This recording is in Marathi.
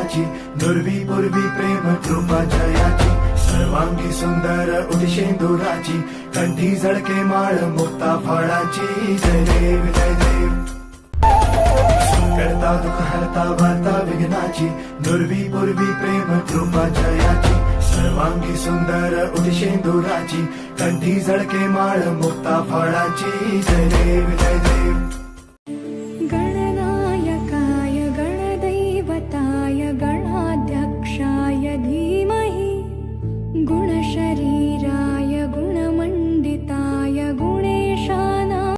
जयाची, नुरवी पूर्वी प्रेम कृपा जयाची, सर्वांगी सुंदर उदिशेंदुराची, कंठी झळके माळ मुक्ता फळाची. जय देव जय देव. करता दुःख हरता वार्ता विघ्नाची, नुरवी पूर्वी प्रेम कृपा जयाची, सर्वांगी सुंदर उदिशेंदुराची, कंठी झळके माळ मुक्ता फळाची. जय देव जय देव.